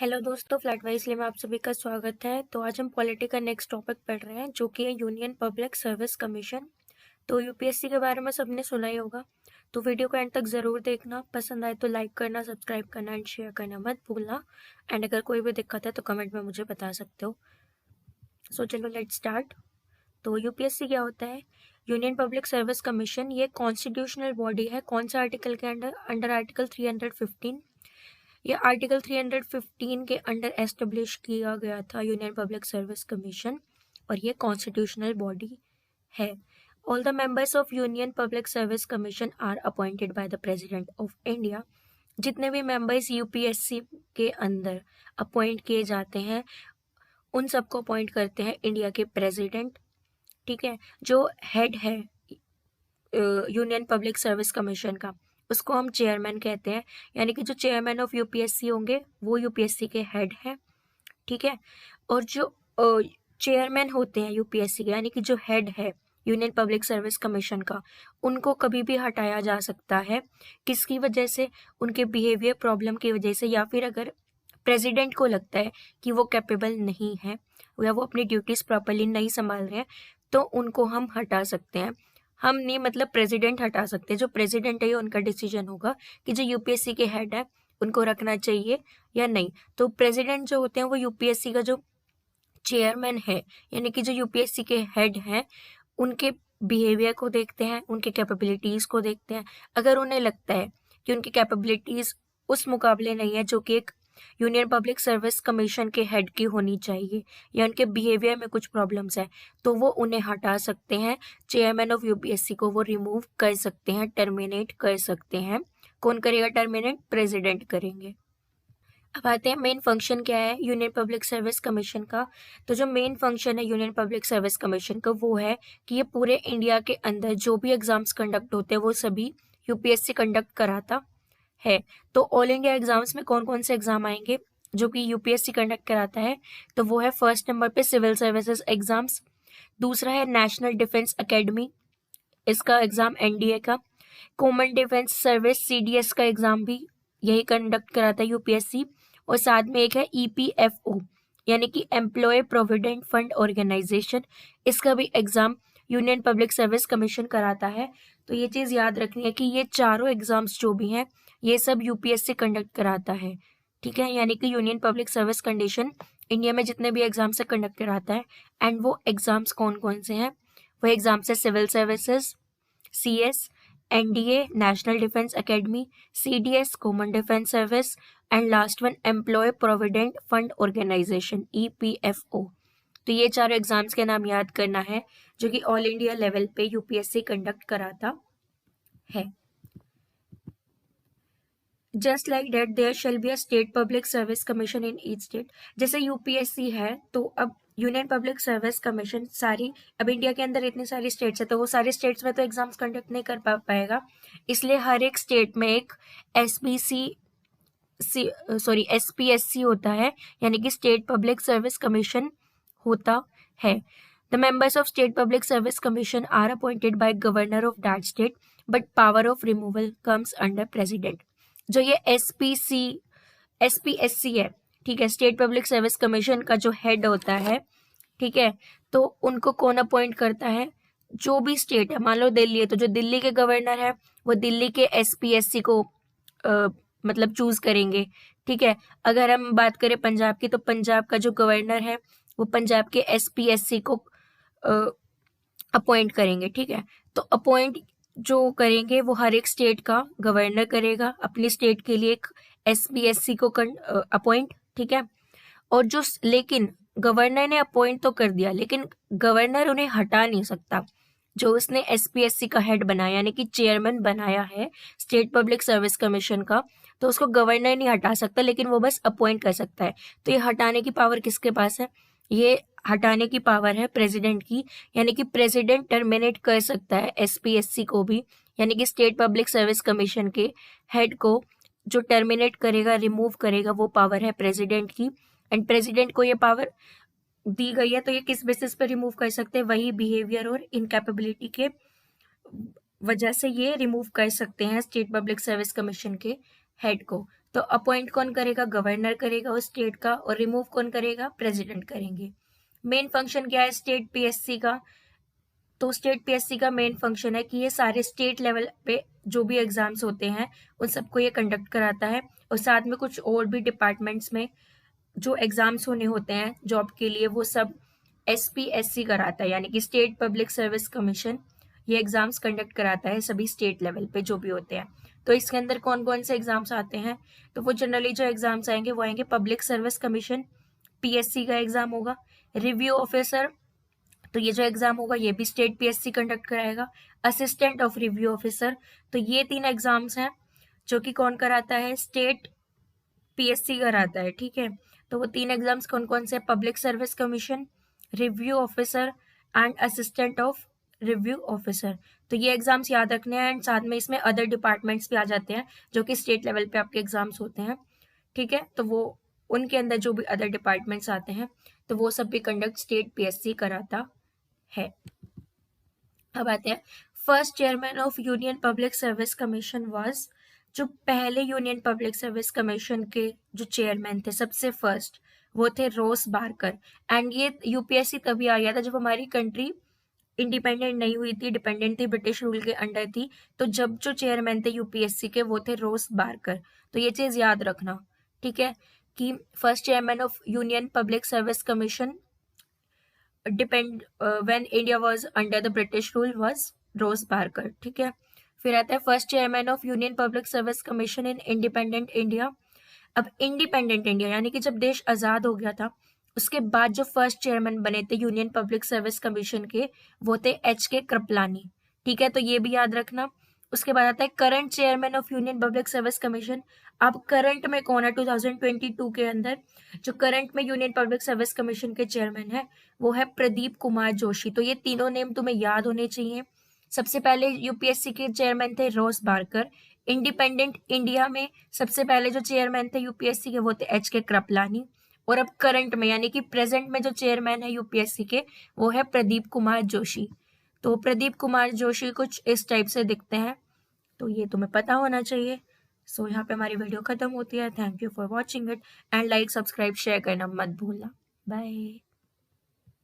Hello दोस्तों, flat wise में आप सभी का स्वागत है। तो आज हम पॉलिटी का नेक्स्ट टॉपिक पढ़ रहे हैं जो कि है यूनियन पब्लिक सर्विस कमीशन। तो यूपीएससी के बारे में सबने सुना ही होगा, तो वीडियो को एंड तक ज़रूर देखना। पसंद आए तो लाइक करना, सब्सक्राइब करना एंड शेयर करना मत भूलना। एंड अगर कोई भी दिक्कत है तो कमेंट में मुझे बता सकते हो। सो चलो लेट्स स्टार्ट। तो यूपीएससी क्या होता है? यूनियन पब्लिक सर्विस कमीशन ये कॉन्स्टिट्यूशनल बॉडी है। कौन सा आर्टिकल के अंडर? Under article 315। ये आर्टिकल 315 के अंडर एस्टेब्लिश किया गया था यूनियन पब्लिक सर्विस कमीशन, और ये कॉन्स्टिट्यूशनल बॉडी है। All the members of union public service commission are appointed by the president of India. जितने भी मेंबर्स यूपीएससी के अंदर अपॉइंट किए जाते हैं उन सबको अपॉइंट करते हैं इंडिया के प्रेसिडेंट। ठीक है, जो हेड है यूनियन पब्लिक सर्विस कमीशन का उसको हम चेयरमैन कहते हैं। यानी कि जो चेयरमैन ऑफ यूपीएससी होंगे वो यूपीएससी के हेड हैं। ठीक है, और जो चेयरमैन होते हैं यूपीएससी के, यानी कि जो हेड है यूनियन पब्लिक सर्विस कमीशन का, उनको कभी भी हटाया जा सकता है। किसकी वजह से? उनके बिहेवियर प्रॉब्लम की वजह से, या फिर अगर प्रेसिडेंट को लगता है कि वो कैपेबल नहीं है या वो अपनी ड्यूटीज प्रॉपरली नहीं संभाल रहे हैं तो उनको हम हटा सकते हैं। हम नहीं, मतलब प्रेसिडेंट हटा सकते हैं। जो प्रेसिडेंट है ये उनका डिसीजन होगा कि जो यूपीएससी के हेड है उनको रखना चाहिए या नहीं। तो प्रेसिडेंट जो होते हैं वो यूपीएससी का जो चेयरमैन है, यानी कि जो यूपीएससी के हेड हैं, उनके बिहेवियर को देखते हैं, उनके कैपेबिलिटीज़ को देखते हैं। अगर उन्हें लगता है कि उनकी कैपेबिलिटीज़ उस मुकाबले नहीं है जो कि एक यूनियन पब्लिक सर्विस कमीशन के हेड की होनी चाहिए, या उनके बिहेवियर में कुछ प्रॉब्लम्स है, तो वो उन्हें हटा सकते हैं। चेयरमैन ऑफ यूपीएससी को वो रिमूव कर सकते हैं, टर्मिनेट कर सकते हैं। कौन करेगा टर्मिनेट? प्रेसिडेंट करेंगे। अब आते हैं मेन फंक्शन क्या है यूनियन पब्लिक सर्विस कमीशन का। तो जो मेन फंक्शन है यूनियन पब्लिक सर्विस कमीशन का वो है कि ये पूरे इंडिया के अंदर जो भी एग्जाम्स कंडक्ट होते हैं वो सभी यूपीएससी कंडक्ट कराता है। तो ऑल इंडिया एग्जाम्स में कौन कौन से एग्जाम आएंगे जो कि यूपीएससी कंडक्ट कराता है? तो वो है फर्स्ट नंबर पे सिविल सर्विसेज एग्जाम्स, दूसरा है नेशनल डिफेंस एकेडमी, इसका एग्जाम एनडीए का, कॉमन डिफेंस सर्विस सीडीएस का एग्जाम भी यही कंडक्ट कराता है यूपीएससी, और साथ में एक है ईपीएफओ यानी कि एम्प्लॉय प्रोविडेंट फंड ऑर्गेनाइजेशन, इसका भी exam union public service commission कराता है। तो ये चीज़ याद रखनी है कि ये चारों एग्जाम्स जो भी हैं ये सब यूपीएससी कंडक्ट कराता है। ठीक है, यानी कि union public service condition India में जितने भी एग्जाम्स से कंडक्ट कराता है। एंड वो एग्जाम्स कौन कौन से हैं? वो एग्जाम्स है civil services, CS, NDA national defence academy, CDS common defence service, and last one employ provident fund organisation EPFO. तो ये चारों एग्जाम्स के नाम याद करना है जो कि ऑल इंडिया लेवल पे यूपीएससी कंडक्ट कराता है। Just like that there shall be a state public service commission in each state. जैसे यूपीएससी है तो अब यूनियन पब्लिक सर्विस कमीशन सारी, अब इंडिया के अंदर इतनी सारी स्टेट्स है तो वो सारी स्टेट्स में तो एग्जाम्स कंडक्ट नहीं कर पाएगा, इसलिए हर एक स्टेट में एक एसपीएससी होता है, यानी कि स्टेट पब्लिक सर्विस कमीशन होता है। The members of state public service commission are appointed by governor of that state, but power of removal comes under president. जो ये एसपीएससी है, ठीक है, स्टेट पब्लिक सर्विस कमीशन का जो हेड होता है, ठीक है, तो उनको कौन अपॉइंट करता है? जो भी स्टेट है, मान लो दिल्ली है तो जो दिल्ली के गवर्नर है वो दिल्ली के एसपीएससी को मतलब चूज करेंगे। ठीक है, अगर हम बात करें पंजाब की तो पंजाब का जो गवर्नर है वो पंजाब के एसपीएससी को अपॉइंट करेंगे। ठीक है, तो अपॉइंट जो करेंगे वो हर एक स्टेट का गवर्नर करेगा, अपनी स्टेट के लिए एक एसपीएससी को अपॉइंट। ठीक है, और जो लेकिन गवर्नर ने अपॉइंट तो कर दिया लेकिन गवर्नर उन्हें हटा नहीं सकता। जो उसने एसपीएससी का हेड बनाया यानी कि चेयरमैन बनाया है स्टेट पब्लिक सर्विस कमीशन का, तो उसको गवर्नर नहीं हटा सकता लेकिन वो बस अपॉइंट कर सकता है। तो ये हटाने की पावर किसके पास है? ये हटाने की पावर है प्रेसिडेंट की, यानी कि प्रेसिडेंट टर्मिनेट कर सकता है एसपीएससी को भी, यानी कि स्टेट पब्लिक सर्विस कमीशन के हेड को जो टर्मिनेट करेगा, रिमूव करेगा, वो पावर है प्रेसिडेंट की। एंड प्रेसिडेंट को ये पावर दी गई है तो ये किस बेसिस पे रिमूव कर सकते हैं? वही बिहेवियर और इनकैपेबिलिटी के वजह से ये रिमूव कर सकते हैं स्टेट पब्लिक सर्विस कमीशन के हेड को। तो अपॉइंट कौन करेगा? गवर्नर करेगा उस स्टेट का, और रिमूव कौन करेगा? प्रेसिडेंट करेंगे। मेन फंक्शन क्या है स्टेट पीएससी का? तो स्टेट पीएससी का मेन फंक्शन है कि ये सारे स्टेट लेवल पे जो भी एग्जाम्स होते हैं उन सबको ये कंडक्ट कराता है, और साथ में कुछ और भी डिपार्टमेंट्स में जो एग्जाम्स होने होते हैं जॉब के लिए वो सब एसपीएससी कराता है, यानी कि स्टेट पब्लिक सर्विस कमीशन ये एग्जाम्स कंडक्ट कराता है सभी स्टेट लेवल पे जो भी होते हैं। तो इसके अंदर कौन कौन से एग्जाम्स आते हैं? तो वो जनरली जो एग्जाम्स आएंगे वो आएंगे पब्लिक सर्विस कमीशन, पीएससी का एग्जाम होगा। रिव्यू ऑफिसर, तो ये जो एग्जाम होगा ये भी स्टेट पीएससी कंडक्ट कराएगा। असिस्टेंट ऑफ रिव्यू ऑफिसर, तो ये 3 एग्जाम्स हैं जो कि कौन कराता है? स्टेट पीएससी कराता है, ठीक है। तो वो 3 एग्जाम्स कौन कौन से? Public service commission, review officer and assistant of review officer. तो ये एग्जाम्स याद रखने हैं, एंड साथ में इसमें अदर डिपार्टमेंट्स भी आ जाते हैं जो कि स्टेट लेवल पे आपके एग्जाम्स होते हैं, ठीक है। तो वो उनके अंदर जो भी अदर डिपार्टमेंट्स आते हैं तो वो सब भी कंडक्ट स्टेट पीएससी कराता है। अब आते हैं first chairman of union public service commission was, जो पहले यूनियन पब्लिक सर्विस कमीशन के जो चेयरमैन थे सबसे फर्स्ट वो थे रोस बारकर। एंड ये यूपीएससी तभी आ गया था जब हमारी कंट्री इंडिपेंडेंट नहीं हुई थी, डिपेंडेंट थी, ब्रिटिश रूल के अंडर थी। तो जब जो चेयरमैन थे यूपीएससी के वो थे रोस बारकर। तो ये चीज याद रखना, ठीक है, कि first chairman of union public service commission when India was under the British rule was Ross Barker, ठीक है। फिर आता है first chairman of union public service commission in independent India. अब इंडिपेंडेंट इंडिया यानी कि जब देश आजाद हो गया था उसके बाद जो फर्स्ट चेयरमैन बने थे यूनियन पब्लिक सर्विस कमीशन के वो थे HK कृपलानी, ठीक है। तो ये भी याद रखना। उसके बाद आता है current chairman of union public service commission. अब करंट में कौन है? 2022 के अंदर जो करंट में यूनियन पब्लिक सर्विस कमीशन के चेयरमैन है वो है प्रदीप कुमार जोशी। तो ये तीनों नेम तुम्हें याद होने चाहिए। सबसे पहले यूपीएससी के चेयरमैन थे रोस बारकर। इंडिपेंडेंट इंडिया में सबसे पहले जो चेयरमैन थे यूपीएससी के वो थे HK कृपलानी। और अब करंट में यानी कि प्रेजेंट में जो चेयरमैन है यूपीएससी के वो है प्रदीप कुमार जोशी। तो प्रदीप कुमार जोशी कुछ इस टाइप से दिखते हैं, तो ये तुम्हें पता होना चाहिए। सो यहाँ पे हमारी वीडियो खत्म होती है। Thank you for watching it, and like subscribe share करना मत भूलना। बाय।